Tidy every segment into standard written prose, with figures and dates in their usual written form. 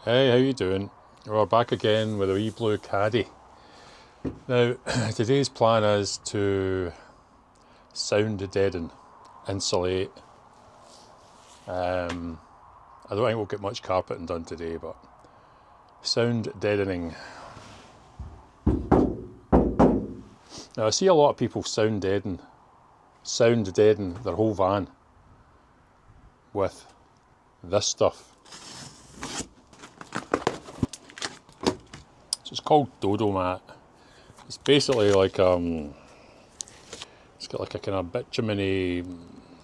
Hey, how you doing? We're back again with a wee blue Caddy. Now, today's plan is to sound deaden, insulate. I don't think we'll get much carpeting done today, but sound deadening. Now, I see a lot of people sound deaden their whole van with this stuff. It's called Dodo mat. It's basically like it's got like a kind of bitumen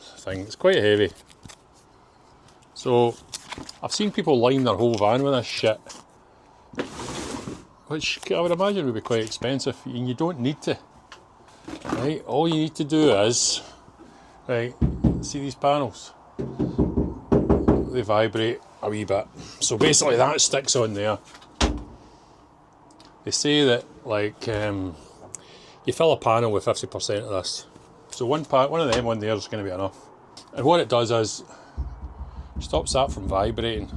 thing. It's quite heavy. So I've seen people line their whole van with this shit, which I would imagine would be quite expensive, and you don't need to. Right? All you need to do is, right, see these panels? They vibrate a wee bit. So basically that sticks on there. They say that like you fill a panel with 50% of this, so one of them on there is going to be enough. And what it does is stops that from vibrating.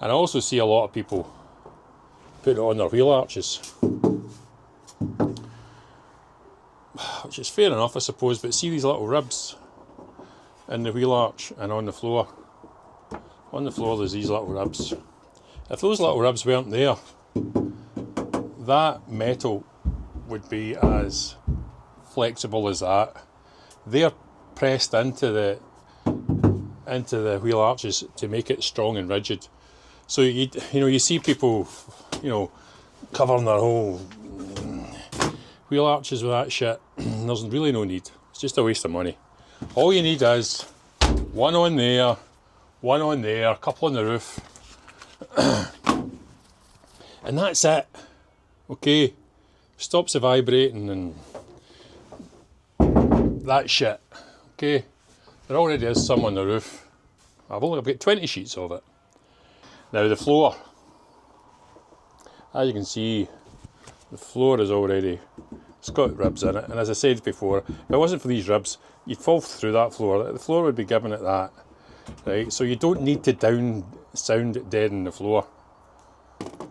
And I also see a lot of people put it on their wheel arches, which is fair enough, I suppose. But see these little ribs in the wheel arch and on the floor. On the floor there's these little ribs. If those little ribs weren't there, that metal would be as flexible as that. They're pressed into the wheel arches to make it strong and rigid. So you see people, covering their whole wheel arches with that shit. There's really no need. It's just a waste of money. All you need is one on there, a couple on the roof. And that's it. Okay, stops the vibrating and that shit. Okay, there already is some on the roof. I've got 20 sheets of it. Now the floor, as you can see, the floor is already, it's got ribs in it, and as I said before, if it wasn't for these ribs, you'd fall through that floor. The floor would be giving it that, right? So you don't need to sound deaden the floor. You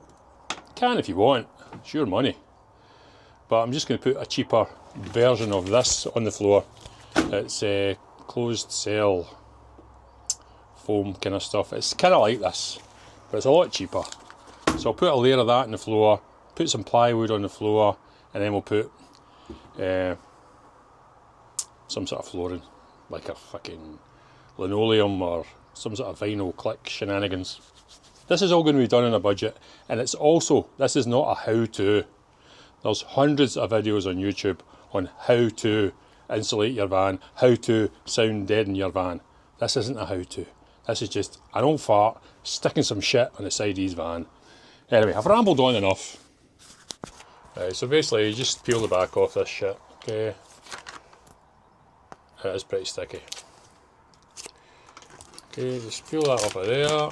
can if you want, it's your money. But I'm just going to put a cheaper version of this on the floor. It's a closed cell foam kind of stuff. It's kind of like this, but it's a lot cheaper. So I'll put a layer of that on the floor, put some plywood on the floor, and then we'll put some sort of flooring, like a fucking linoleum or some sort of vinyl click shenanigans. This is all going to be done on a budget, and this is not a how-to. There's hundreds of videos on YouTube on how to insulate your van, how to sound deaden your van. This isn't a how-to. This is just an old fart sticking some shit on the side of his van. Anyway, I've rambled on enough. Right, so basically you just peel the back off this shit, okay? It is pretty sticky. Okay, just peel that off of there.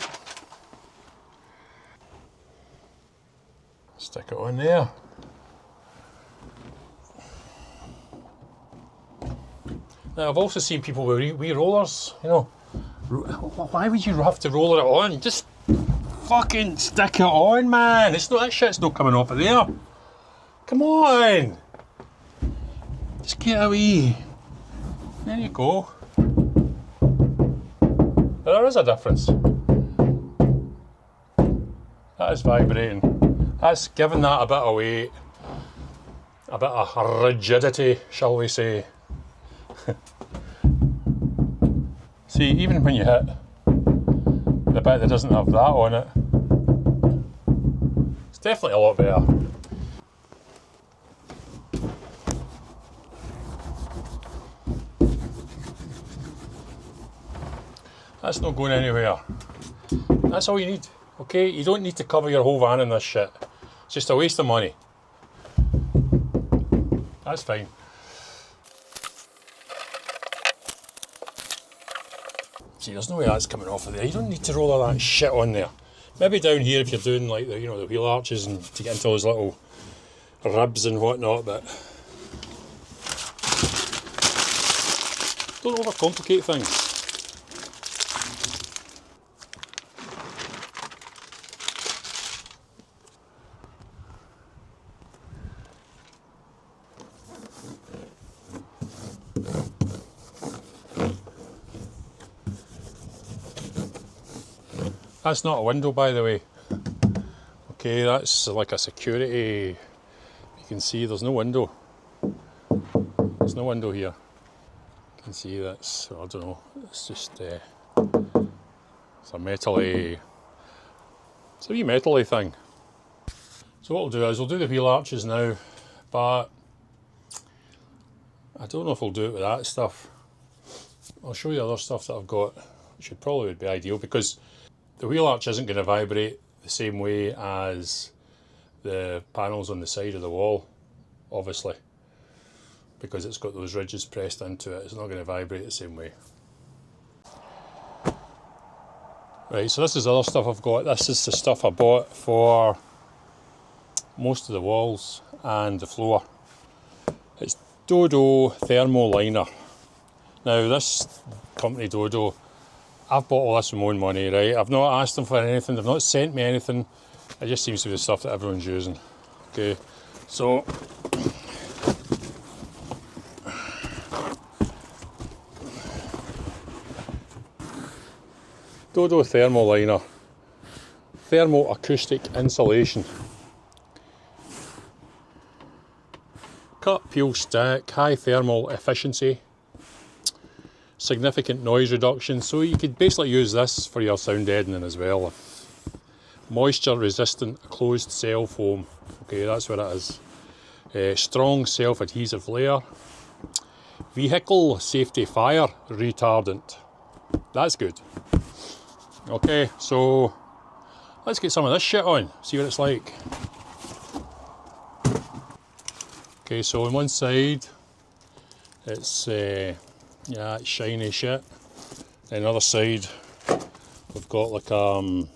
Stick it on there. Now I've also seen people with wee rollers, Why would you have to roller it on? Just fucking stick it on, man. That shit's not coming off of there. Come on. Just get a wee. There you go. There is a difference. That is vibrating. That's giving that a bit of weight, a bit of rigidity, shall we say. See, even when you hit the bit that doesn't have that on it, it's definitely a lot better. That's not going anywhere. That's all you need, okay? You don't need to cover your whole van in this shit. It's just a waste of money. That's fine. See, there's no way that's coming off of there. You don't need to roll all that shit on there. Maybe down here if you're doing like the wheel arches and to get into those little ribs and whatnot, but don't overcomplicate things. That's not a window, by the way. Okay, that's like a security. You can see there's no window. There's no window here. You can see that's, I don't know, it's just, it's a metally, it's a wee metally thing. So what we'll do is we'll do the wheel arches now, but I don't know if we'll do it with that stuff. I'll show you other stuff that I've got, which would probably be ideal, because the wheel arch isn't going to vibrate the same way as the panels on the side of the wall, obviously, because it's got those ridges pressed into it. It's not going to vibrate the same way. Right, so this is other stuff I've got. This is the stuff I bought for most of the walls and the floor. It's Dodo thermal liner. Now this company Dodo, I've bought all this with my own money, right? I've not asked them for anything, they've not sent me anything. It just seems to be the stuff that everyone's using. Okay, so Dodo thermal liner, thermal acoustic insulation. Cut, peel, stack, high thermal efficiency, significant noise reduction. So you could basically use this for your sound deadening as well. Moisture resistant closed cell foam. Okay, that's what it is. Strong self-adhesive layer. Vehicle safety fire retardant. That's good. Okay, so let's get some of this shit on, see what it's like. Okay, so on one side it's yeah, it's shiny shit. And the other side we've got like that'll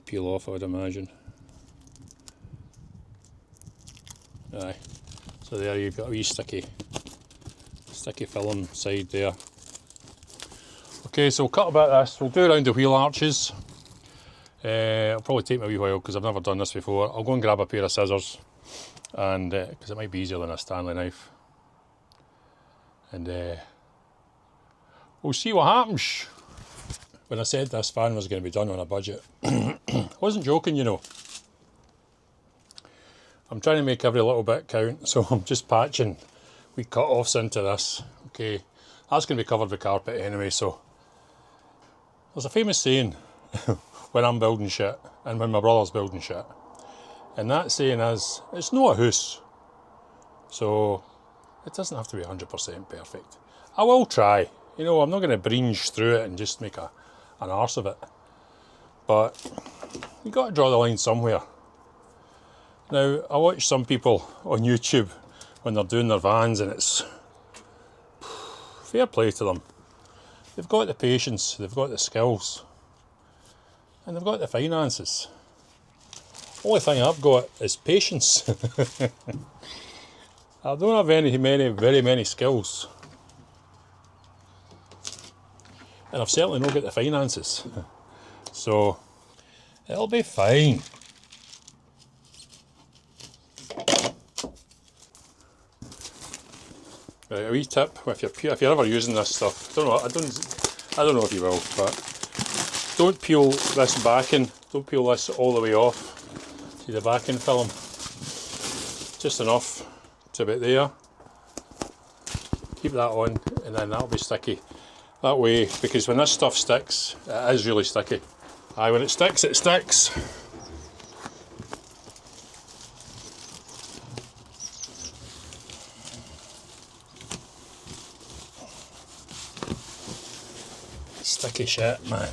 peel off, I would imagine. Aye. So there you've got a wee sticky film side there. Okay, so we'll cut a bit of this. We'll do around the wheel arches. It'll probably take me a wee while because I've never done this before. I'll go and grab a pair of scissors, and because it might be easier than a Stanley knife. And we'll see what happens. When I said this van was going to be done on a budget, I wasn't joking, you know. I'm trying to make every little bit count, so I'm just patching wee cut-offs into this. Okay, that's going to be covered with carpet anyway, so. There's a famous saying when I'm building shit and when my brother's building shit, and that saying is, it's not a house, so it doesn't have to be 100% perfect. I will try, you know, I'm not going to breeze through it and just make an arse of it, but you got to draw the line somewhere. Now, I watch some people on YouTube when they're doing their vans, and it's fair play to them. They've got the patience, they've got the skills, and they've got the finances. Only thing I've got is patience. I don't have very many skills. And I've certainly not got the finances. So, it'll be fine. Right, a wee tip if you're ever using this stuff. I don't know if you will, but don't peel this backing. Don't peel this all the way off. See the backing film? Just enough to about there. Keep that on, and then that'll be sticky. That way, because when this stuff sticks, it is really sticky. Aye, when it sticks, it sticks. Sticky shit, man.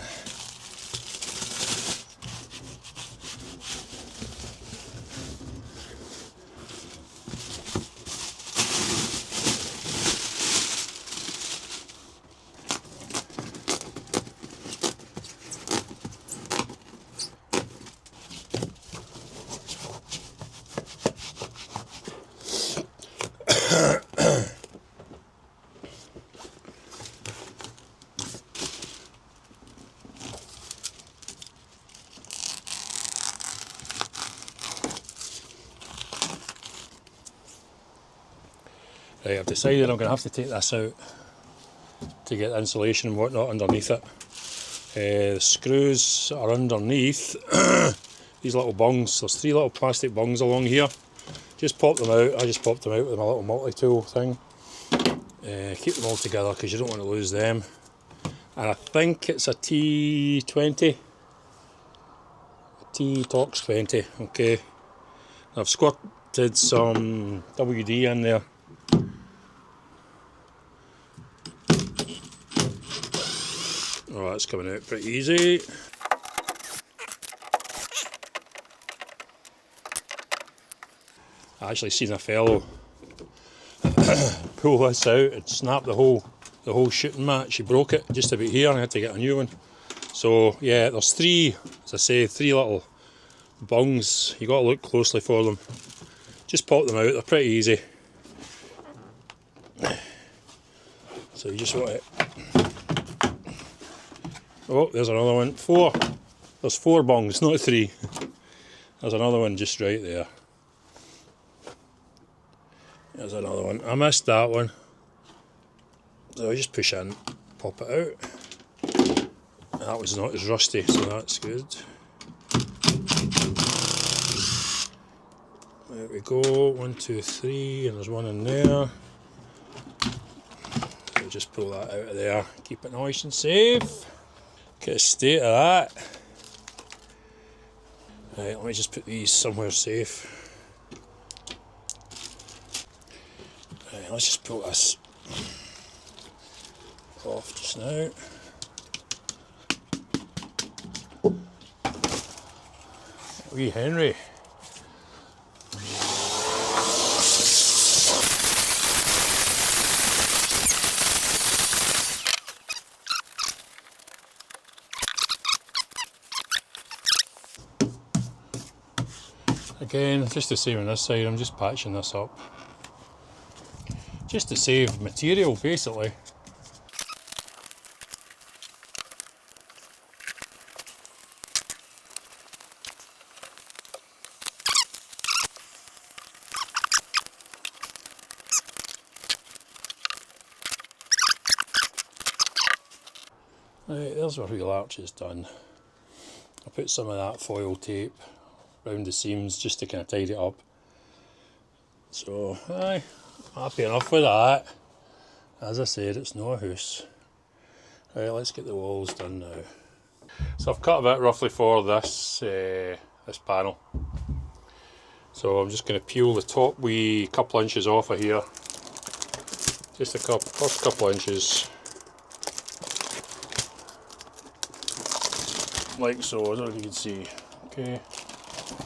Right, I've decided I'm going to have to take this out to get the insulation and whatnot underneath it. The screws are underneath these little bungs. There's 3 little plastic bungs along here. Just pop them out. I just popped them out with my little multi-tool thing. Keep them all together because you don't want to lose them. And I think it's a T20. T-Tox 20, okay. I've squirted some WD in there. Oh, that's coming out pretty easy. I actually seen a fellow pull this out and snap the whole shooting match. He broke it just about here and I had to get a new one. So yeah, there's 3, as I say, 3 little bungs. You got to look closely for them. Just pop them out, they're pretty easy. So you just want it. Oh, there's another one. 4. There's 4 bungs, not 3. There's another one just right there. There's another one. I missed that one. So I just push in, pop it out. That was not as rusty, so that's good. There we go, 1, 2, 3, and there's one in there. So just pull that out of there, keep it nice and safe. Get a state of that. Right, let me just put these somewhere safe. Right, let's just pull this off just now. Wee Henry. Again, just the same on this side, I'm just patching this up. Just to save material, basically. Right, there's our wheel arch is done. I'll put some of that foil tape round the seams just to kind of tidy it up. So, aye, happy enough with that. As I said, it's no a house. Right, let's get the walls done now. So I've cut a bit roughly for this this panel. So I'm just going to peel the top wee couple inches off of here. Just first couple inches. Like so, I don't know if you can see. Okay.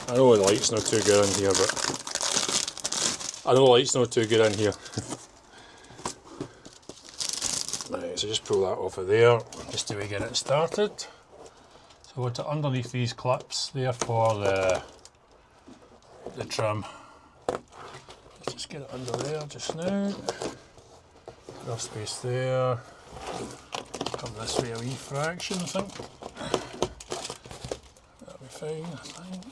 I know the light's not too good in here, but I know the light's not too good in here. Right, so just pull that off of there, just till we get it started. So we'll put it underneath these clips there for the trim. Let's just get it under there just now. Enough space there. Come this way a wee fraction, I think. That'll be fine, I think.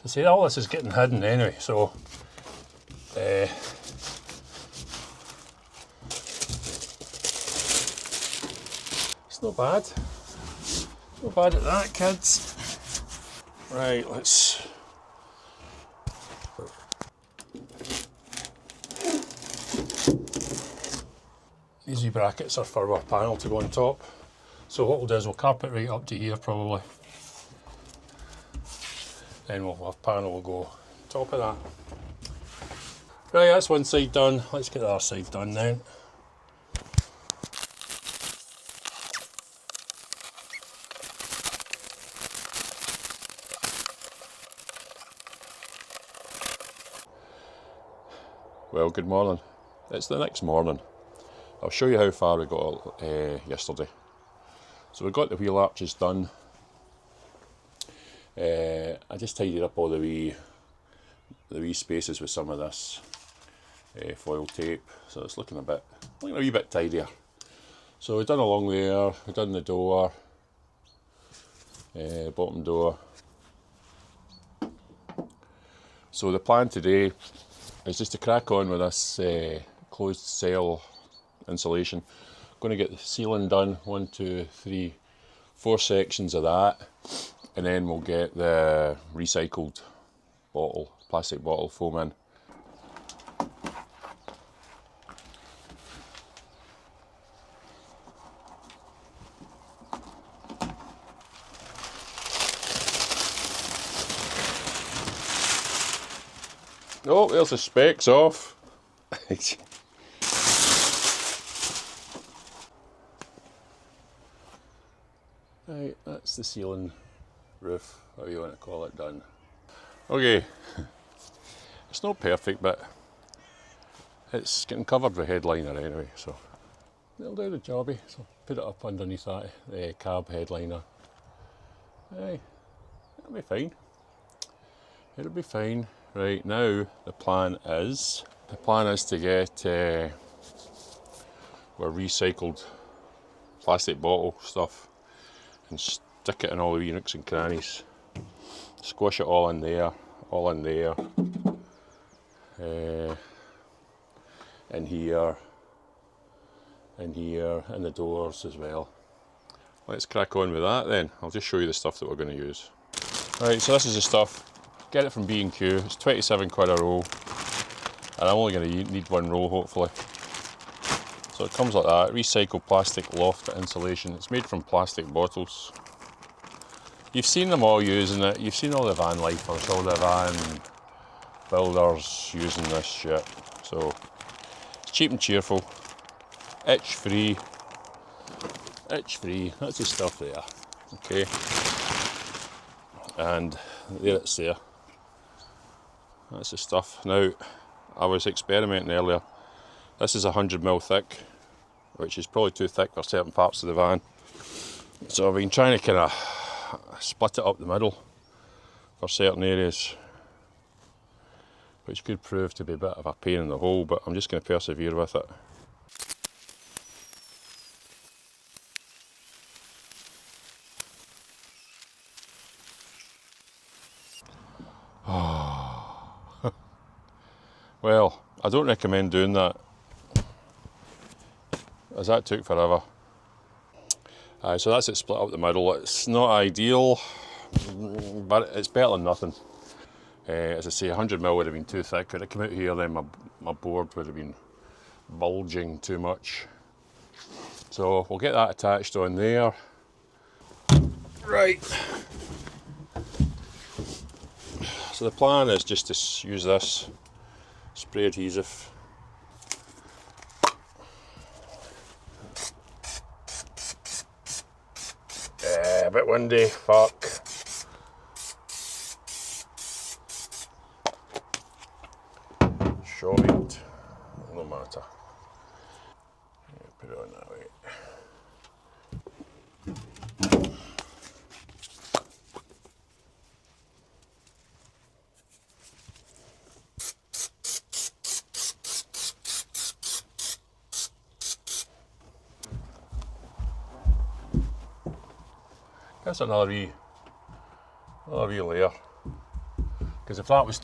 See, all this is getting hidden anyway, so it's not bad. Not bad at that, kids. Right, let's these wee brackets are for our panel to go on top. So what we'll do is we'll carpet right up to here probably. Then our panel will go on top of that. Right, that's one side done. Let's get the other side done now. Well, good morning. It's the next morning. I'll show you how far we got yesterday. So we got the wheel arches done. I just tidied up all the wee spaces with some of this foil tape, so it's looking a wee bit tidier. So we've done along there, we've done the door, bottom door. So the plan today is just to crack on with this closed cell insulation. Going to get the ceiling done, 1, 2, 3, 4 sections of that, and then we'll get the recycled bottle, plastic bottle foam in. Oh, there's the specs off. Right, that's the ceiling, roof, however you want to call it, done. Okay, it's not perfect, but it's getting covered with headliner anyway, so it'll do the jobby. So put it up underneath that cab headliner. Hey, it'll be fine. It'll be fine. Right, now the plan is to get our recycled plastic bottle stuff and stick it in all the wee nooks and crannies. Squish it all in there, in here, and the doors as well. Let's crack on with that then. I'll just show you the stuff that we're going to use. Right, so this is the stuff. Get it from B&Q. It's 27 quid a roll, and I'm only going to need one roll hopefully. So it comes like that, recycled plastic loft insulation. It's made from plastic bottles. You've seen them all using it. You've seen all the Vanlifers, all the van builders using this shit. So it's cheap and cheerful, itch free. That's the stuff there. Okay, and there it's there. That's the stuff. Now, I was experimenting earlier. This is 100mm thick, which is probably too thick for certain parts of the van. So I've been trying to kind of split it up the middle for certain areas, which could prove to be a bit of a pain in the hole, but I'm just going to persevere with it. Well, I don't recommend doing that, as that took forever. So that's it split up the middle. It's not ideal, but it's better than nothing. As I say, 100mm would have been too thick. When it came out here, then my board would have been bulging too much. So we'll get that attached on there. Right. So the plan is just to use this spray adhesive. A bit windy, fuck. Shite, no matter. Put it on that way. That's another wee layer. Because if that was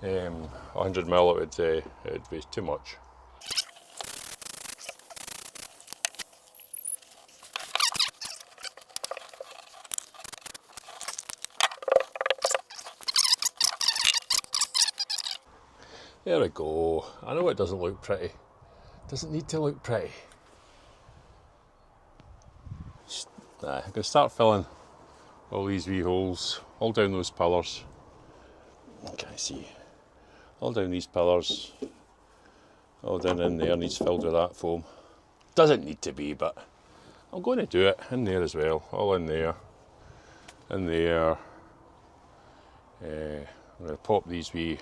100mm, it would be too much. There we go. I know it doesn't look pretty. It doesn't need to look pretty. I'm going to start filling all these wee holes, all down those pillars. Can I see? All down these pillars, all down in there needs filled with that foam. Doesn't need to be, but I'm going to do it in there as well. All in there, in there. I'm going to pop these wee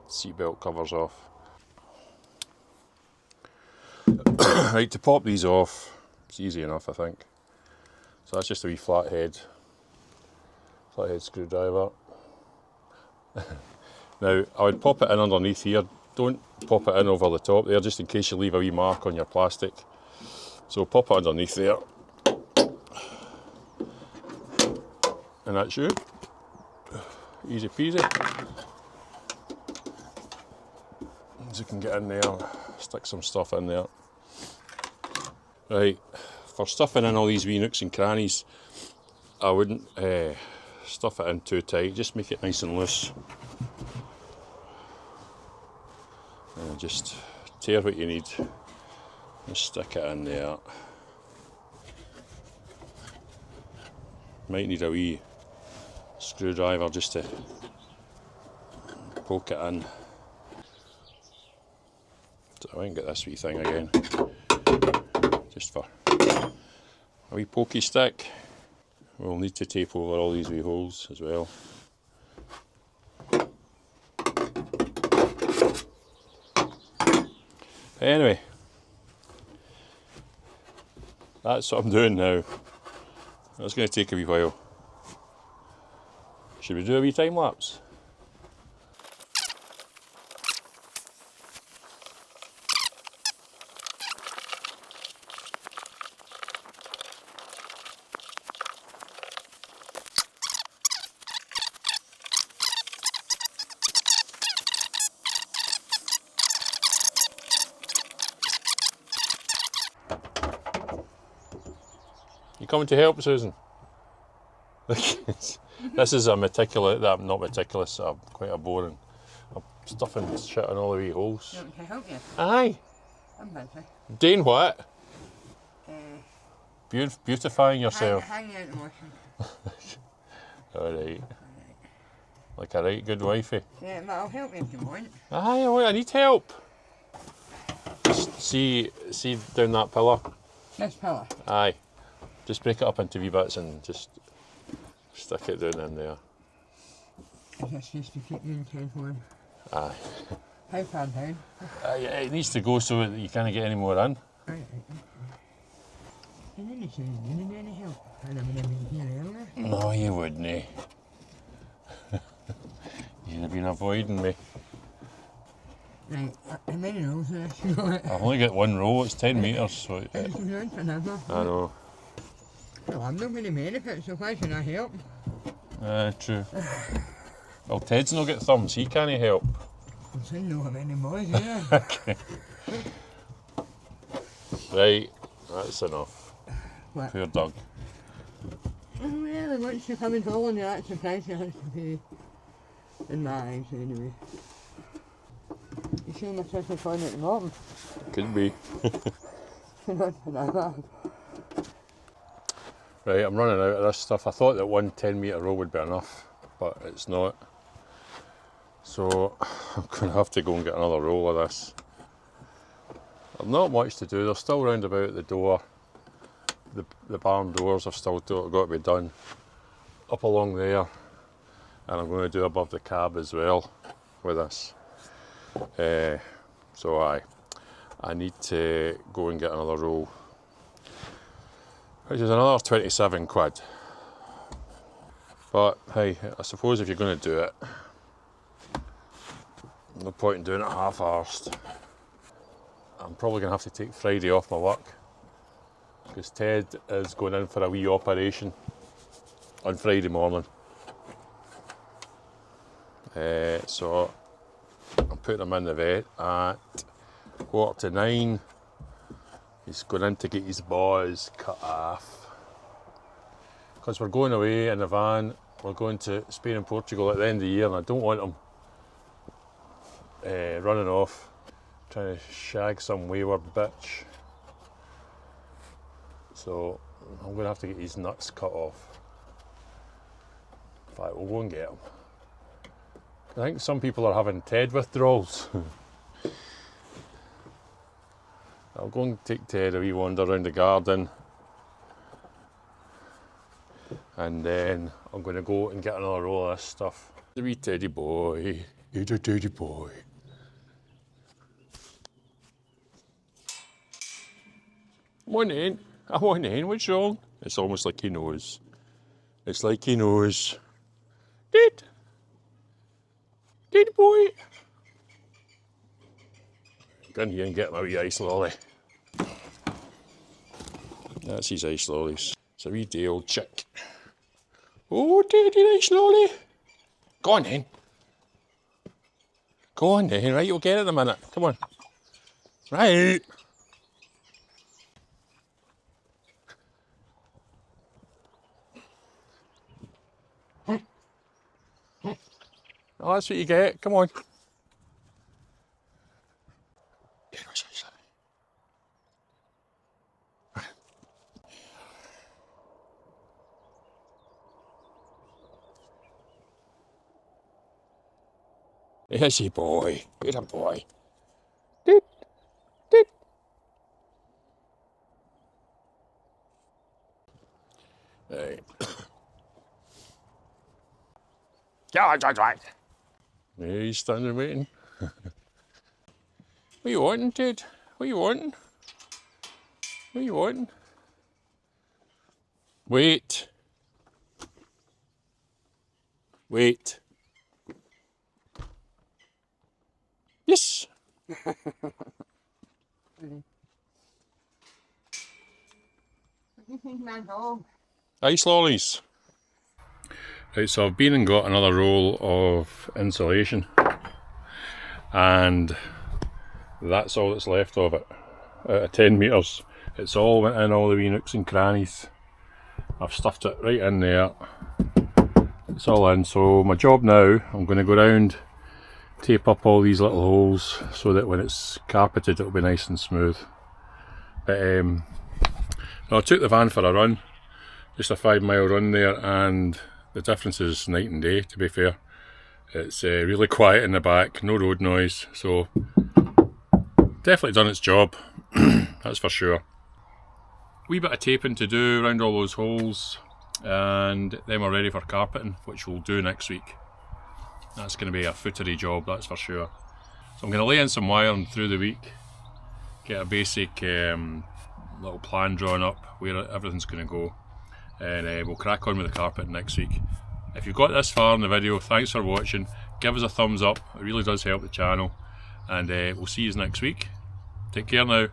seatbelt covers off. Right, to pop these off, it's easy enough, I think. So that's just a wee flathead screwdriver. Now, I would pop it in underneath here don't pop it in over the top there, just in case you leave a wee mark on your plastic. So pop it underneath there. And that's you. Easy peasy. So you can get in there, stick some stuff in there. Right, for stuffing in all these wee nooks and crannies, I wouldn't stuff it in too tight, just make it nice and loose. And just tear what you need, just stick it in there. Might need a wee screwdriver just to poke it in. So I can get this wee thing again, just for a wee pokey stick. We'll need to tape over all these wee holes as well. Anyway, that's what I'm doing now. That's going to take a wee while. Should we do a wee time lapse? You coming to help, Susan? This is a meticulous, not meticulous, quite a boring. I'm stuffing shit in all the wee holes. You want me to help you? Aye. I'm busy. Doing what? Beautifying yourself. Hang out and washing. Alright. Like a right good wifey. Yeah, but I'll help you if you want. Aye, I need help. Just see down that pillar? This pillar? Aye. Just break it up into wee bits and just stick it down in there. Is this just to keep you in time for? Aye. How far down? Yeah, it needs to go so that you can't get any more in. Right. You didn't say you needed any help. I would have been here earlier. No, you wouldn't. You'd have been avoiding me. Right, how many rolls are this? I've only got one roll, it's 10 metres. So It's going for another. I know. Well, I'm not going to benefit, so why should I help? True. Well, Ted's not got thumbs, he can't help. I didn't know how many more, yeah. Okay. Right, that's enough. What? Poor Doug. Well, once you come and haul on you, that's the price you have to pay. In my eyes, anyway. You sure my sister's on at the bottom? Could be. Not for that. Right, I'm running out of this stuff. I thought that one 10 metre roll would be enough, but it's not. So I'm going to have to go and get another roll of this. I've not much to do. They're still round about the door. The barn doors have still got to be done. Up along there. And I'm going to do above the cab as well with this. So I need to go and get another roll, which is another 27 quid. But hey, I suppose if you're going to do it, no point in doing it half-arsed. I'm probably going to have to take Friday off my work because Ted is going in for a wee operation on Friday morning. So I'm putting him in the vet at 8:45. He's going in to get his balls cut off. Because we're going away in the van, we're going to Spain and Portugal at the end of the year, and I don't want him running off, trying to shag some wayward bitch. So I'm going to have to get his nuts cut off. In fact, we'll go and get him. I think some people are having Ted withdrawals. I'll go and take Ted a wee wander around the garden, and then I'm going to go and get another roll of this stuff. The wee teddy boy, he's a teddy boy. Come on in, what's wrong? It's almost like he knows. It's like he knows. Teddy boy. Go in here and get my wee ice lolly. That's his ice lollies. It's a wee day old chick. Oh, daddy, ice lolly. Go on then. Go on then, right, you'll get it in a minute. Come on. Right. Oh, that's what you get. Come on. Yes, you boy. Good a boy. Doot, doot. Right. Yeah, that's right. Yeah, he's standing waiting. What you wanting, dude? What you wanting? What you wanting? Wait. Wait. Yes. Ice lollies. Right, so I've been and got another roll of insulation, and that's all that's left of it. Out of 10 metres, it's all went in all the wee nooks and crannies. I've stuffed it right in there. It's all in. So my job now, I'm going to go round, tape up all these little holes so that when it's carpeted it'll be nice and smooth. But no, I took the van for a run, just a 5-mile run there, and the difference is night and day, to be fair. It's really quiet in the back, no road noise, so definitely done its job, that's for sure. Wee bit of taping to do around all those holes, and then we're ready for carpeting, which we'll do next week. That's going to be a footery job, that's for sure. So I'm going to lay in some wiring through the week, get a basic little plan drawn up where everything's going to go, and we'll crack on with the carpet next week. If you've got this far in the video, thanks for watching. Give us a thumbs up, it really does help the channel, and we'll see you next week. Take care now.